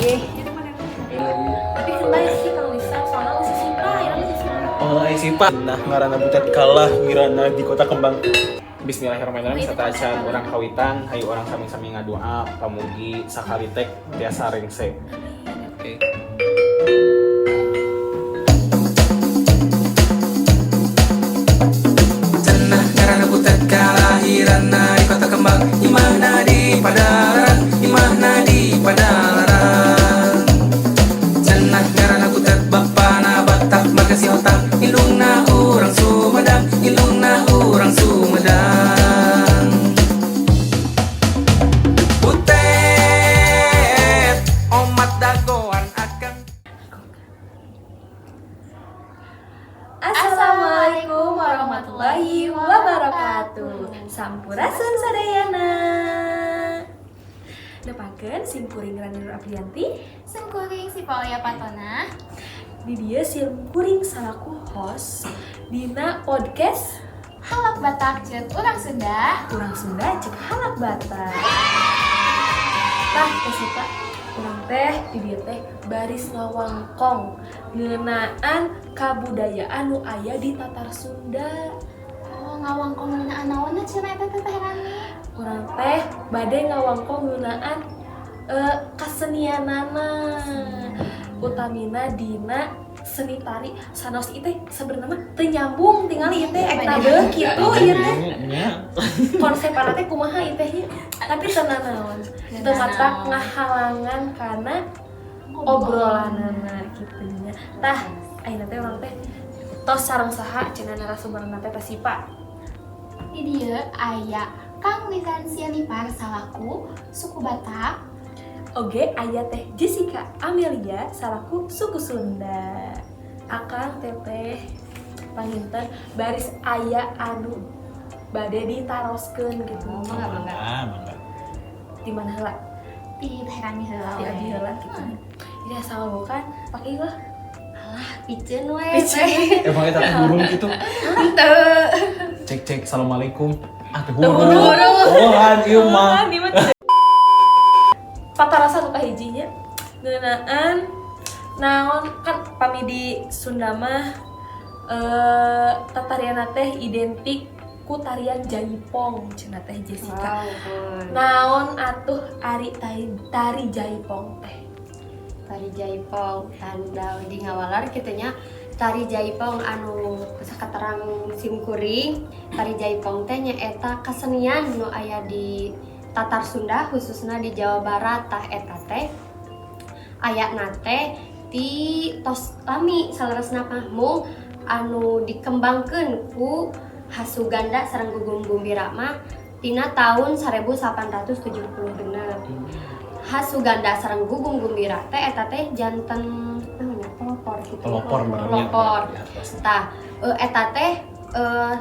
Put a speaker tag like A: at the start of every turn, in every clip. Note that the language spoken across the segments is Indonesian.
A: Ye. Tapi kembali sih Kang Lisa, soalnya masih Sipa, ya masih Sipa.
B: Oh, Sipa. Nah, ngaranna butet kalah ngirana di Kota Kembang. Bismillahirrahmanirrahim. Sataacan urang kawitan, hayu urang sami-sami ngadoa pamugi sakali tek biasa rengse. Oke.
C: Cenah ngaranna butet kalahiranna di Kota Kembang, imahna di Padalarang, imahna di Padalarang. Cenah ngaranna butet bapana Batak Magasi Otak, indungna urang Sumedang, indungna urang Sumedang. Butet omat dagoan akan.
A: Assalamualaikum warahmatullahi wabarakatuh. Sampurasun sadayana. Nepakeun simkuring Ranir Aprianti.
D: Sengkuring si Paulia Patona.
A: Di dia simkuring salaku host dina podcast
D: Halak Batak Cet Urang Sunda.
A: Urang Sunda cek halak Batak. Tah Sita, urang teh di dia teh baris ngawangkong ngeunaan kabudayaan nu aya di Tatar Sunda.
D: Oh, ngawangkong ngeunaan naonna cenah eta teh Rani?
A: Urang teh bade ngawangkong ngeunaan kasenianana. Utamina dina seni tari sanos itu sebenarnya teu nyambung tingali ieu teh ek tabeuk kitu ieu teh. Konsepana teh kumaha ieu teh nya. Tapi tenan naon. Teu matak ngahalangan kana obrolanana kitu nya. Tah ayeuna teh urang teh tos sareng saha cenah narasumberna teh Sipa.
D: Di dieu aya Kang Lisansia Nipar salaku suku Batak.
A: Oge aya teh Jessica Amelia salaku suku Sunda. Akang teteh panginten baris aya anu bade ditaroskeun gitu.
B: Mangga.
A: Di mana heula?
D: Di teh Rani heula.
A: Di abdi heula gitu. Ini asal bukan pakai lah.
D: Alah, piceun we.
B: Emang eta burung gitu.
D: Henteu.
B: Cek assalamualaikum. Ah, teh burung. Oh, han ieu mah.
A: Patarasa nu kahijinya ngeunaan naon kan pami di Sunda mah tatariana teh identik ku tarian jaipong cenah teh Jessica. Naon atuh ari tari jaipong teh?
E: Tari jaipong tanda di ngawalar kitunya tari jaipong anu sakaterang simkuring tari jaipong teh nyaeta kasenian nu aya di Tatar Sunda khususnya di Jawa Barat. Tah eta teh ayatna teh di tos lami saleresna mah anu dikembangkeun ku Hasuganda sareng Gugum Gumbira mah tina tahun 1876. Hasuganda sareng Gugum Gumbira teh eta teh janten pelopor gitu. Pelopor. Tah eta teh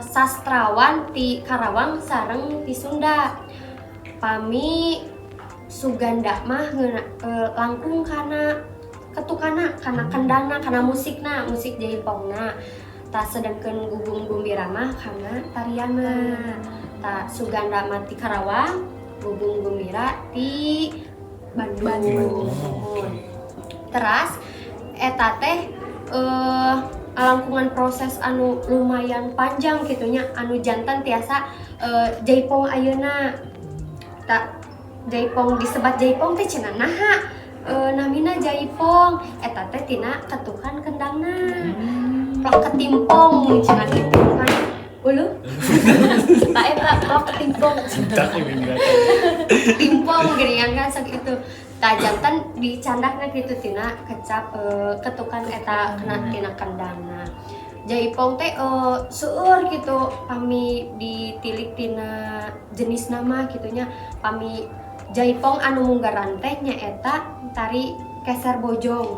E: sastrawan ti Karawang sareng ti Sunda. Pami Suganda mah langkung kana ketukana kana kendangna kana musikna musik jaipongna. Ta sedengkeun Gugum Gumbira mah kana tariana. Ta Suganda mah ti Karawang, Gugum Gumbira ti Bandung. Teras eta teh langkungan proses anu lumayan panjang gitunya anu jantan tiasa jaipong ayeuna. Tak jaipong disebat jaipong teh cenah naha namina jaipong eta teh tina ketukan kendangna plak ketimpong cenah kitu kan ulu tak eta plak ketimpong timpong geuningan kan sakitu tah jantan dicandakna kitu tina kecap ketukan eta kena tina kendangna. Jaipong teh seueur gitu pami ditilik tina jenis nama gitunya pami jaipong anu munggaran teh nyaeta tari keser bojong.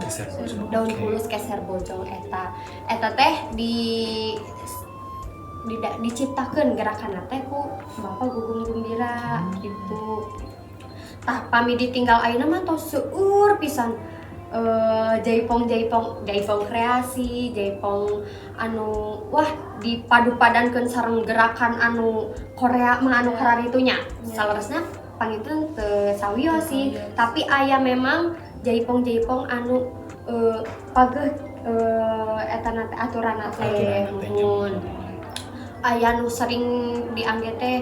E: Daun kulus keser bojong eta teh diciptakeun gerakanna teh ku Bapak Gugum Gumbira gitu. Tah pami ditinggal ayeuna mah tos seueur pisan jaipong kreasi, jaipong anu wah dipadu-padankeun sareng gerakan anu Korea mah anu kararitunya. Saleresna pangitun teu sawiyo sih, tapi aya memang jaipong anu pageuh eta nate aturan teh mun aya nu sering diangge teh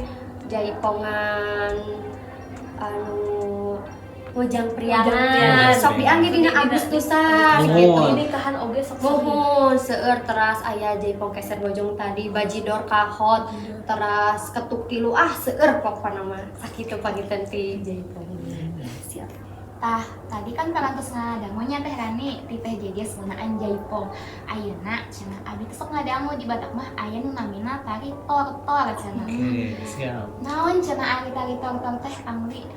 E: jaipongan anu Mojang priangan sok diangge dina Agustusan gitu.
A: Nikahan oge sok
E: Mohon seueur teras aya jaipong keser bojong tadi bajidor kahot teras ketuk tilu seueur pokona mah sakitu pagitan ti jaipong.
A: siap.
D: Tah, tadi kan kalantos ngadamunya teh Rani ti teh jejes ngeunaan jaipong. Ayeuna cenah abi teh sok ngadamu di Batak mah aya nu namina tari tortor cenah.
B: Oke, siap.
D: Naon cenah ari tari tortor teh Angli?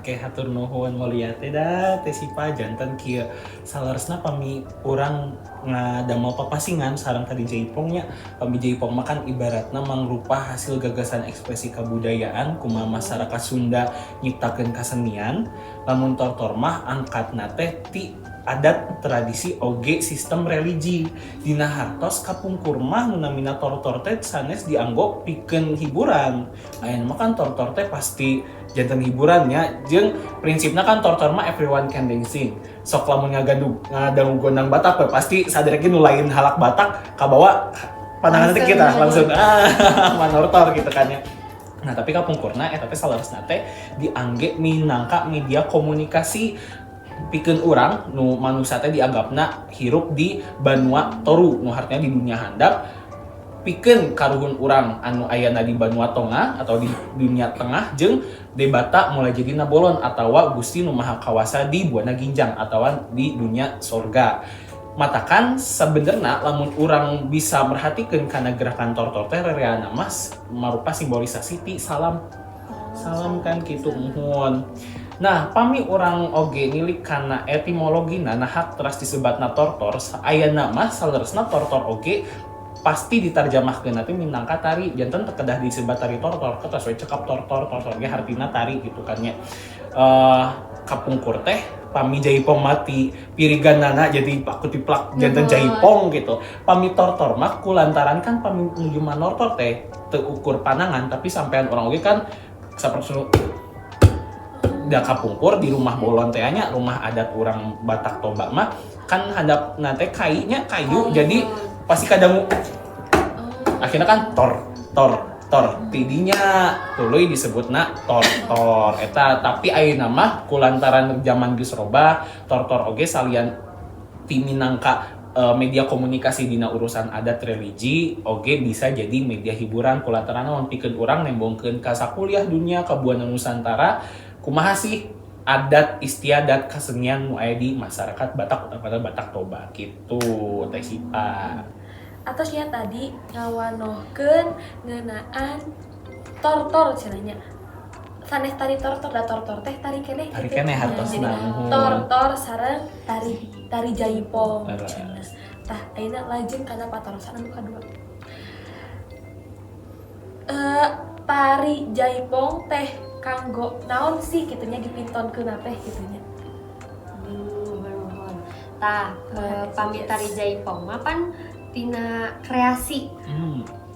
B: Kayak hatur nuhun mulia teh da teh Sipa janten kieu salaresna pami urang ngadamel papasingan sareng tadi jaipongnya. Pami jaipong mah kan ibaratna mangrupa hasil gagasan ekspresi kabudayaan kumaha masyarakat Sunda nyiptakeun kasenian. Lamun tortor mah angkatna teh ti adat tradisi oge sistem religi dina hartos kapungkur mah nu namina tortor teh sanes dianggo pikeun hiburan. Ayeuna mah kan tortor teh pasti janten hiburannya jeung prinsipna kan tortor mah everyone can dancing. Sok lamun ngadangu gondang Batak pasti sadereke nu lain halak Batak kabawa pandangan teh kita langsung manortor gitu kan ya. Nah tapi kapungkurna eta teh salaresna teh diangge minangka media komunikasi pikeun urang nu manusia teh dianggapna hirup di Banua Toru nu artinya di dunia handap pikeun karuhun urang anu ayana di Banua Tonga atau di dunia tengah jeung debata mulai jadi nabolon atawa Gusti nu Maha Kawasa di Buana Ginjang atawa di dunia sorga. Matakan sebenarnya lamun urang bisa merhatikeun kana gerakan tortor teh rereana mas marupa simbolisasi ti salam kan kitu muhun. Nah, pami orang oge nilik kana etimologina nahak teras disebatna tortor ayeuna mah saleresna tortor oge pasti ditarjamahkeun nanti minangka tari janten teu kedah disebat tari tortor ketos we cekap tortor ge hartina tari gitu kan nya. Kapungkur teh pami jaipong mati piriganana jadi pakutiplak janten jaipong gitu. Pami tortor mah kulantaran kan pami nuju manortor teh teu ukur panangan tapi sampean orang oge kan saperti da kapungkur di rumah bolon teh nya rumah adat orang Batak Toba mah kan handap nate kayu jadi pasti kadangu akhirnya kan tor tidinya tuluy disebutna tortor eta tapi ayeuna mah kulantaran zaman geus robah tortor oge salian ti minangka media komunikasi dina urusan adat religi oge bisa jadi media hiburan kulantaran naon pikeun urang nembongkeun ka sakuliah dunia ka Buana Nusantara kumaha sih adat istiadat kesenian nu aya di masyarakat Batak utamana Batak Toba gitu teh Sipa.
A: Atosnya tadi ngawanohkeun ngeunaan tortor cenanya. Sanes tari tortor da tortor teh tari keneh
B: Tari keneh hartosna.
A: Tortor sareng tari jaipong cenah. Tah ayeuna lajeng kana patarosan anu kadua. Tari jaipong teh kanggo naon sih kitunya dipintonkeun teh kitunya.
E: Tah pami tari jaipong mah pan tina kreasi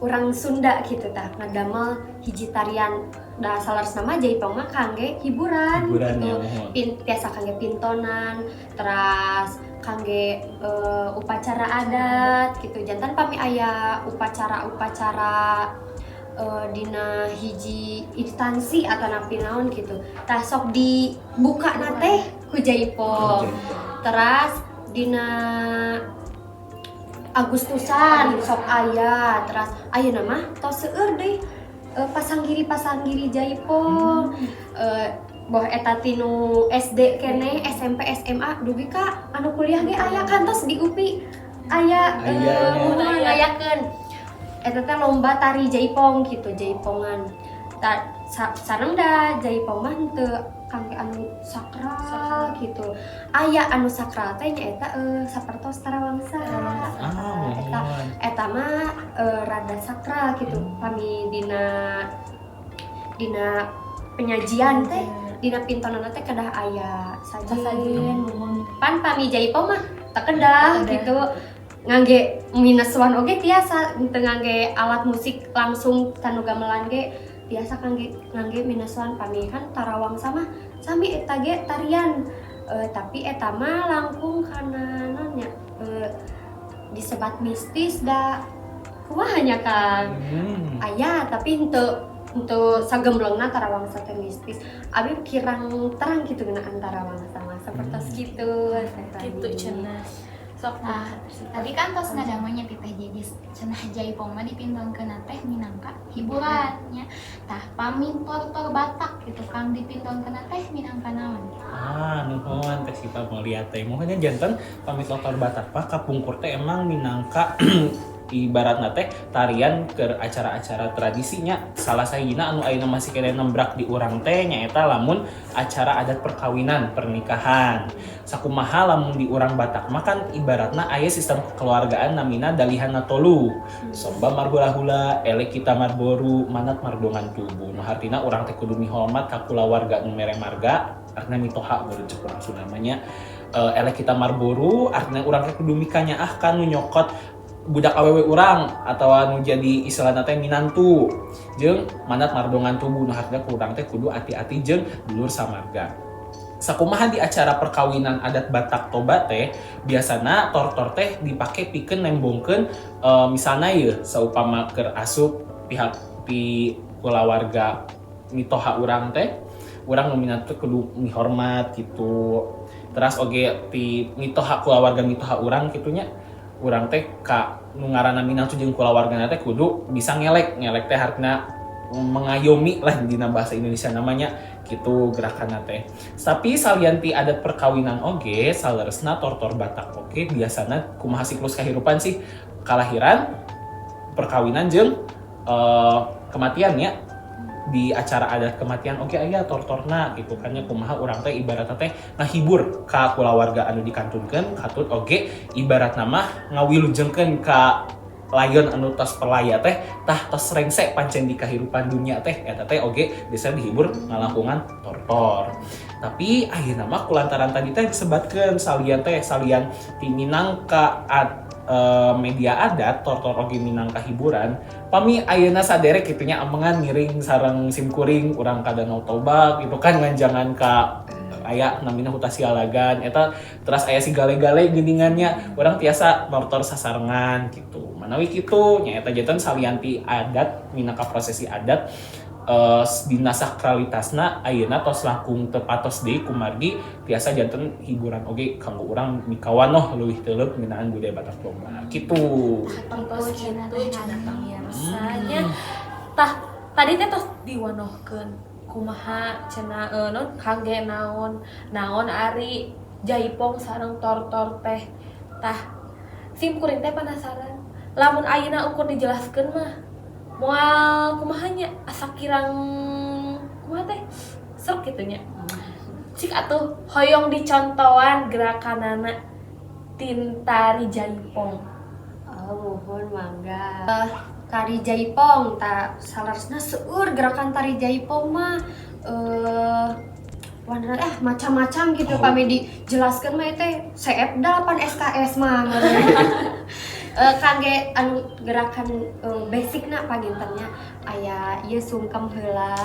E: urang Sunda gitu tah ngadamel hiji tarian da salaresna mah jaipong mah kangge hiburan gitu. Biasa kangge pintonan teras kangge upacara adat gitu jantan pami aya upacara dina hiji instansi atau napi naon gitu tah sok dibuka teh ku jaipong teras dina Agustusan sok aya teras ayeuna mah tos seueur deui pasanggiri jaipong boh eta tinu SD keneh SMP SMA dugi ka anu kuliah ge aya kantos di UPI aya ngayakeun eta teh lomba tari jaipong gitu jaipongan sareng da jaipong mah teu kangge anu sakral gitu aya anu sakral teh nyaeta sapertos tarawangsa eta mah rada sakral gitu pami dina penyajian teh dina pintonana teh kedah aya sajen pan pami jaipong mah teu kedah gitu ngangge minaswan oge tiasa teu ngangge alat musik langsung tanu gamelan ge biasa ngangge minaswan pami kan tarawang sama sami eta ge tarian tapi eta mah langkung karena nonnya disebat mistis da kumahanya kan aya tapi untuk sagemblengna tarawangsa teh mistis abi kirang terang gitu geuna antara wangsa seperti gitu
A: Gitu cenah. Sok
D: Nah, tadi kan tos ngadamonya titeh jadis cenah jaipong mah dipindongkeun teh minangka hiburannya. Tah pami tortor Batak gitu Kang dipindongkeun teh minangka naon?
B: Nuhun teh Sipa mau lihat teh mohonnya janten pamit lotor Batak pak kapungkur teh emang minangka ibaratna teh tarian ke acara-acara tradisinya salah sahina anu ayeuna masih kene nembrak di urang teh nyaeta lamun acara adat perkawinan pernikahan sakumaha lamun di urang Batak mah kan ibaratna aya sistem kekeluargaan namina dalihana tolu somba marhula-hula elek kita marboru manat mardongan tubuh nu hartina urang teh kudu mihormat ka kulawarga nu mere marga artinya mitoha baru cek urang namanya elek kita marboru artinya urang teh kudu mikanyaah kan nu nyokot budak awewe urang atau anu jadi istilahna teh minantu jeung mandat mardongan tubuh nu harga kurang teh kudu ati-ati jeung dulur samarga. Sakumaha di acara perkawinan adat Batak Toba teh biasana tortor teh dipake pikeun nembongkeun misalna ieu saupama keur asup pihak pi kulawarga mitoha urang teh urang nu minat teh kudu mihormat gitu. Terus oge ti mitoha kulawarga mitoha urang kitunya urang teh ka nu ngaranna minantu jeung kulawargana teh kudu bisa ngelek teh hartina mengayomi lah dina bahasa Indonesia namanya gitu gerakanna teh. Tapi salianti adat perkawinan oge saleresna tortor Batak oge biasana kumaha siklus kahirupan sih kalahiran perkawinan jeung kematian ya di acara adat kematian oke aya tortorna gitu kan nya kumaha urang teh ibaratna teh ngahibur ka kulawarga anu dikantunkeun katut oge ibaratna mah ngawilujengkeun ka layeun anu tos pelaya teh tah tos rengse pancen di kahirupan dunia teh eta teh oge bisa dihibur ngalangkungan tortor. Tapi ayeuna mah kulantaran tadi teh disebatkeun salian ti minangka media adat tortor oge minangka hiburan pami ayeuna saderek kitunya amengan ngiring sareng simkuring urang ka Danau Toba gitu kan nganjangan ka aya namina huta sialagan eta terus aya si gale-gale geuningannya urang tiasa tortor sasarengan gitu manawi kitu nya eta janten salianti adat minangka prosesi adat dina sakralitasna ayeuna tos langkung tepatos deui kumargi tiasa janten hiburan oge kanggo urang mikawanoh leuwih teuleuk ngeunaan budaya Batak Toba kitu.
A: tos kitu cenah pamirsanya. Tah tadi teh tos diwanohkeun kumaha cenah non kangge naon ari jaipong sareng tortor teh. Tah simkuring teh penasaran lamun ayeuna ukur dijelaskeun mah moal kumahanya asa kirang kumaha teh sok kitunya cik atuh hoyong dicontohan gerakanana tintari jaipong.
E: Mohon mangga tari jaipong tak salaresna seueur gerakan tari jaipong mah macam-macam gitu pami dijelaskeun mah teh CF 8 SKS mah kangge anu gerakan basicna pagintennya aya ieu sungkem heula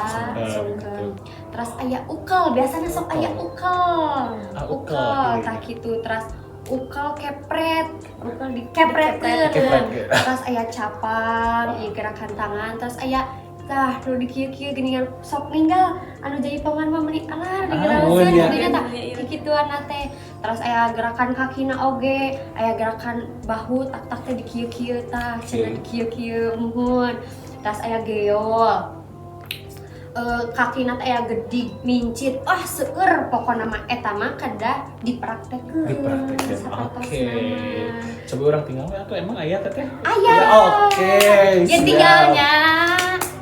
E: sungkem terus aya ukel biasanya sok aya ukel tah kitu terus ukel kepret ukel dikepretkeun terus aya capang ieu gerakan tangan terus aya tah nu di kieu-kieu geuningan sok ninggal anu jaipongan mah meuni alar digeraeun geuningan tah kikituan teh. Terus aya gerakan kakina oge, aya gerakan bahu tak teh di kieu-kieu tah, cenah di kieu-kieu muhun. Terus aya geol. Kakina teh aya gedig, mincit. Seueur pokona mah eta mah kedah dipraktekkeun.
B: Oke. Coba orang tinggal atuh emang aya teh?
E: Aya.
B: Oke.
E: Ya tinggalnya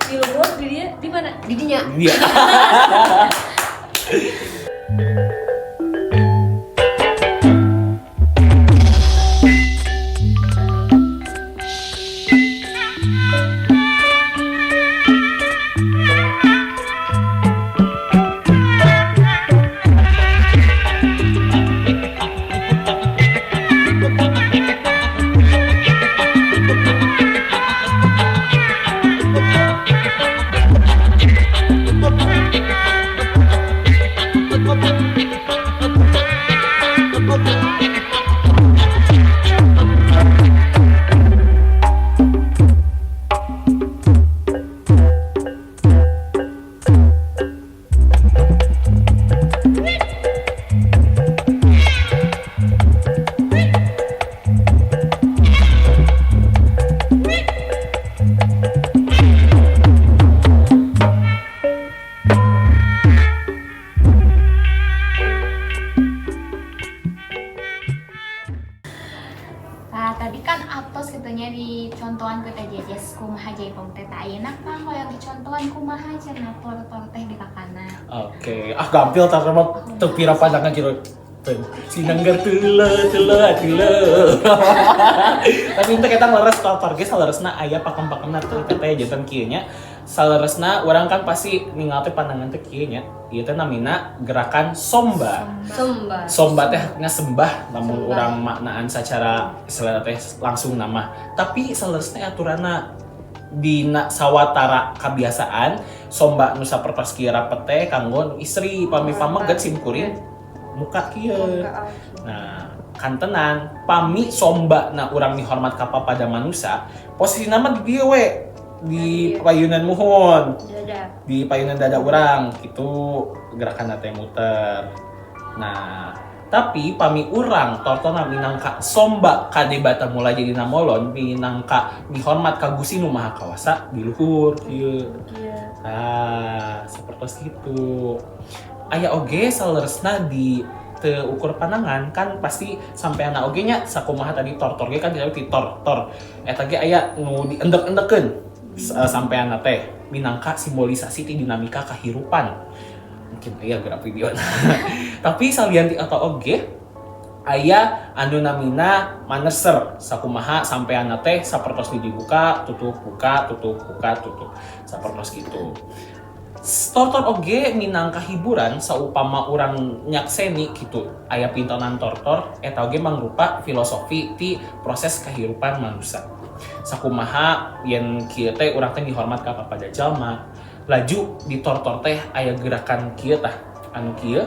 A: Di luhur di dia di mana?
E: di dinya.
B: Iya.
D: tentunya dicontohan ke teh jejes kumaha Jaipong teh tak ayeuna Kang hoyong dicontohan kumaha cenah tor-tor teh di kakana.
B: Oke, gampil tar mah teu pira pandangan jero sinanggar teule. Tapi untuk kita leres tor ge saleresna aya pakem-pakemna teh teh janten kieu nya. Saleresna urang kan pasti ningal teh pandangan teh kieu nya. Ieu teh namina gerakan somba. Somba teh artinya sembah, namun urang maknaan secara istilah teh langsung nama. Tapi saleresna aturanna dina sawatara kebiasaan somba nu sapertos kieu rapet teh kanggo istri pami pameget simkuring muka kieu. Nah, kantenan pami somba na urang dihormat ka pada manusia, posisina mah di dieu we di payunan muhun. Di payunan dada urang gitu gerakan teh muter. Nah, tapi pami urang tortona minangka somba kade bata mulai jadi namolon minangka dihormat ka Gusti Nu Maha Kawasa di luhur kieu. Nah, sapertos kitu. Aya oge saleresna di teu ukur panangan kan pasti sampeana oge nya sakumaha tadi tor ge kan tidak ti tor. Eta ge aya nu diendek-endekeun sampeana teh minangka simbolisasi ti dinamika kahirupan. Mungkin aya gerak video. Tapi salian ti eta oge aya anu namina maneser sakumaha sampeana teh sapertos dibuka tutup buka tutup sapertos kitu. Tortor oge minangka hiburan saupama urang nyakseni gitu aya pintonan tortor eta oge mangrupa filosofi ti proses kehidupan manusia sakumaha yen kieu teh urang teh dihormat ka pada jalma laju di tortor teh aya gerakan kieu tah anu kieu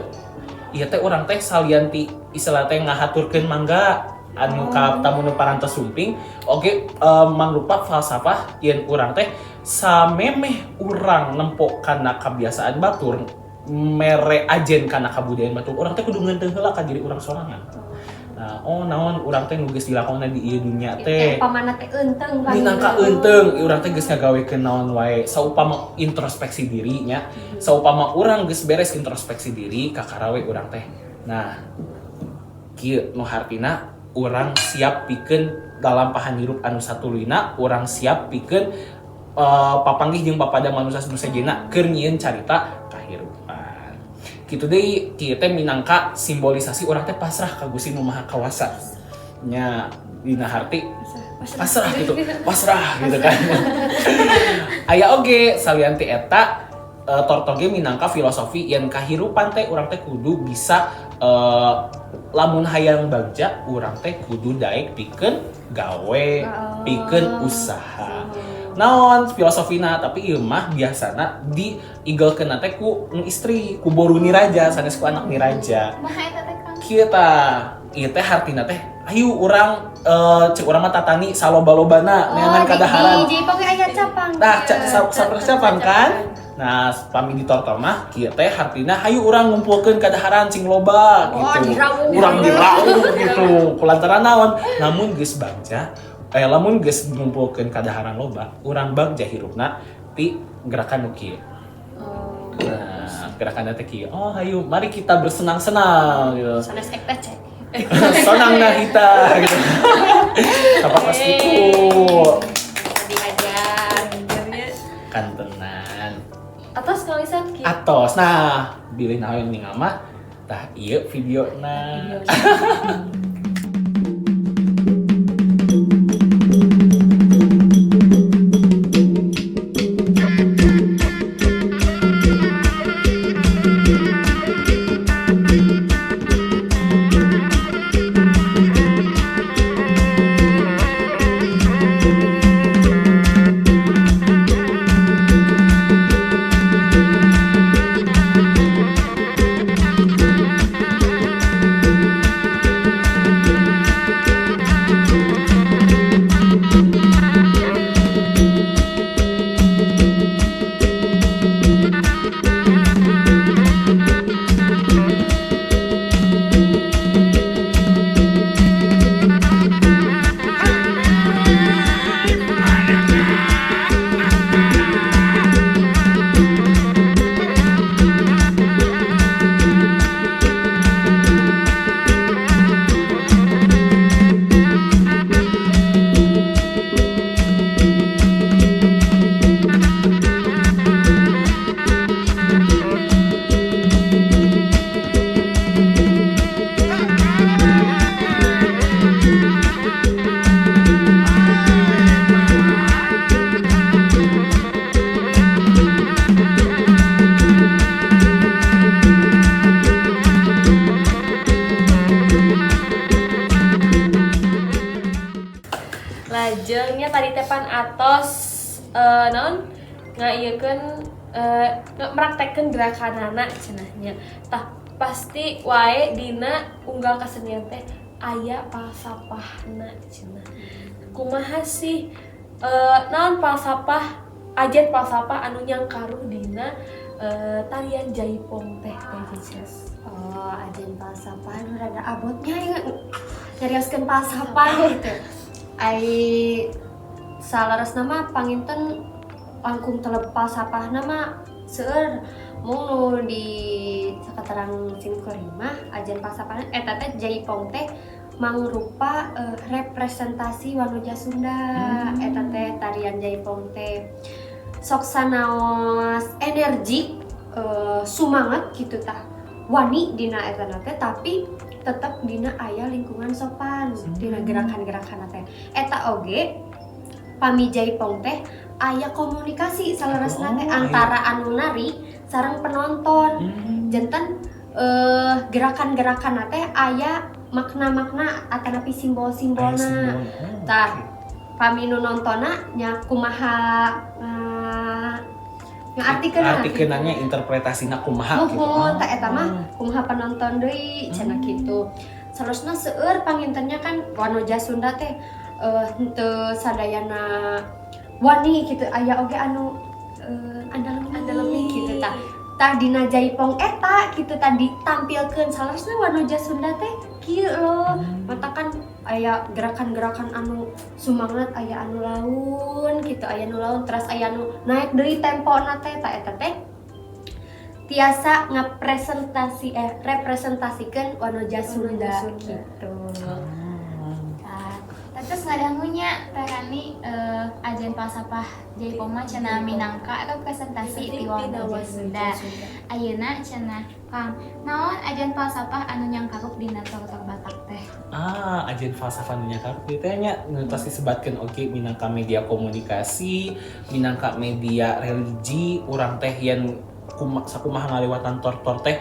B: ieu teh urang teh salian ti istilah teh ngahaturkeun mangga anu ka tamu nu parantos sumping oge mangrupa falsafah yen urang teh samemeh urang nempok kana kebiasaan batur mere ajen kana kabudayaan batur urang teh kudu ngeunteung heula ka diri urang sorangan. Nah, naon urang teh nu geus dilakonna di ieu dunya teh
E: pamana teh eunteng kan
B: minangka eunteng urang teh geus ngagawekeun naon wae saupama introspeksi diri nya saupama urang geus beres introspeksi diri kakarawe urang teh. Nah, kieu nu hartina urang siap pikeun dalam pahan hirup anu satuluyna urang siap pikeun papanggih jeung papada manusia sejenna keur nyieun carita kahirupan. Kitu deui kieu teh minangka simbolisasi urang teh pasrah ka Gusti Nu Maha Kawasa. Nya dina harti pasrah gitu kan. Aya oge salian ti eta tortoge minangka filosofi yen kahirupan teh urang teh kudu bisa lamun hayang bagja urang teh kudu daek pikeun gawe, pikeun usaha. Naon filosofina tapi ieu mah biasana diigolkeun teh ku istri, ku boru ni raja, sanes ku anak ni raja.
D: Kumaha eta teh Kang?
B: Kieu tah, ieu teh hartina teh ayu urang ceuk urang mah tatani saloba-lobana neangan kadaharan.
E: Di Jaipong aya capang.
B: Tah, saperti capang kan? Nah, pami di tortor mah kieu teh hartina hayu urang ngumpulkeun kadaharan sing loba gitu. Urang diraung gitu. Kulantaran naon? Namun geus bagja lamun geus ngumpulkeun kadaharan loba, urang bagja hirupna ti gerakan nu kieu. Nah, gerakan teh kieu. Oh, hayu mari kita bersenang-senang gitu.
E: Sanes ek teh cek.
B: Sonang nah kita gitu. Apa pas kitu?
E: Diajar.
B: Kantenan.
A: Atas kalisan kieu.
B: Atos. Nah, bilih naon ningal mah tah ieu videona.
A: lajengnya tadi tepan atos naon ngaieukeun meraktekkeun gerakanana cenahnya. Tah pasti wae dina unggal kasenian teh aya falsafahna cenah. Kumaha sih naon falsafah ajen falsafah anu nyangkaruh dina tarian jaipong teh Jesus.
E: Oh, ajen falsafah anu rada abotnya ya nyarioskeun falsafah gitu. Ai salaresna mah panginten langkung telep falsafahna mah seueur mung nu di sakatarang simkuring mah ajen falsafahna eta teh jaipong teh mangrupa representasi Wanoja Sunda. Eta teh tarian jaipong teh sok sanaos energi sumangat gitu tah wani dina eta teh tapi tetap dina aya lingkungan sopan dina gerakan-gerakan teh eta oge pami jaipong teh aya komunikasi salaresna teh antara anu nari sareng penonton. Janten gerakan-gerakan teh aya makna-makna atanapi simbol-simbolna. Tah pami nu nontonna nya kumaha
B: artikeunannya interpretasina kumaha gitu.
E: Tah eta mah kumaha penonton deui cenah kitu. Sarosna seueur pangintennya kan Wanoja Sunda teh henteu sadayana wani gitu aya oge anu andalemi gitu tah. Tah dina jaipong eta gitu tadi tampilkeun salasna Wanoja Sunda teh kieu loh. Mata kan aya gerakan-gerakan anu sumangat, aya anu laun gitu, aya anu laun terus aya anu naik deui tempona teh tah eta teh tiasa representasikan Wanoja Sunda gitu.
D: Terus ngadangunya Teh Rani ajen falsafah jaipong mah cenah minangka representasi ti Wanoja Sunda. Ayeuna cenah Kang, naon ajen falsafah anu nyangkarup dina tortor Batak teh?
B: Ajen falsafah anu nyangkarup teh nya ngeuntos disebatkeun oge minangka media komunikasi, minangka media religi, urang teh yen sakumaha ngaliwatan tortor teh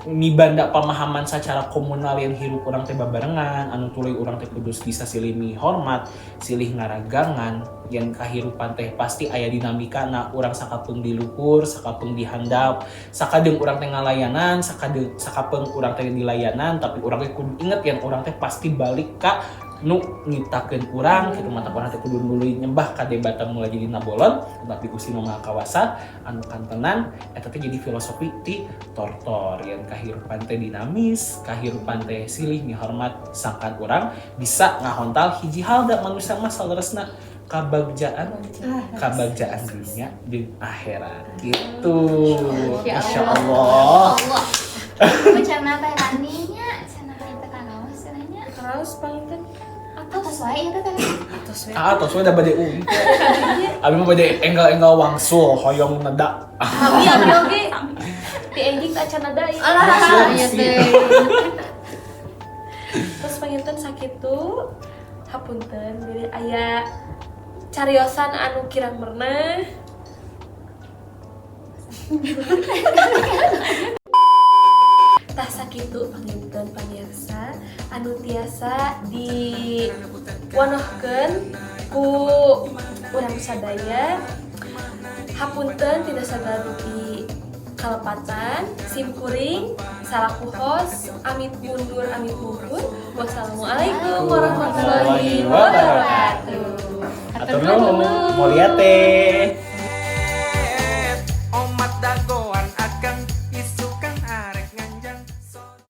B: mibanda pemahaman secara komunal yang hirup urang teh babarengan anu tuluy urang teh kudus bisa silih hormat silih ngaragangan yang kahirupan teh pasti aya dinamikana urang sakapeung di luhur sakapeung di handap sakadeung urang teh ngalayanan sakapeung urang teh dilayanan tapi urang teh kudu inget yang urang teh pasti balik ka nu nyiptakeun urang kitu mata urang teh kudu nuluy nyembah ka debatan mulai jadi nabolon tapi Gusti Nu Maha Kawasa anu kantenan eta teh jadi filosofi ti tortor yang kahirupan teh dinamis kahirupan teh silih mihormat sangkan urang bisa ngahontal hiji hal da manusia mah saleresna kabagjaan dunia di akhirat gitu. Masya Allah.
D: Cenah Teh Rani nya cenah teh kanaos cenahnya.
A: Terus panginten
D: Atos wae eta teh.
B: Atos we da bade abi mah bade enggal-enggal wangsul hoyong neda.
A: Abi oge ti enjing tak can ada ieu.
E: Alah ieu teh.
A: Terus panginten sakitu hapunten jadi aya cariosan anu kirang merenah. Tah sakitu panginten pamirsa anu tiasa diwanohkeun ku urang sadaya. Hapunten tidak sagadugi kalepatan simkuring salaku host amit mundur. Wassalamualaikum warahmatullahi wabarakatuh.
B: Atur nuhun, mulia teh.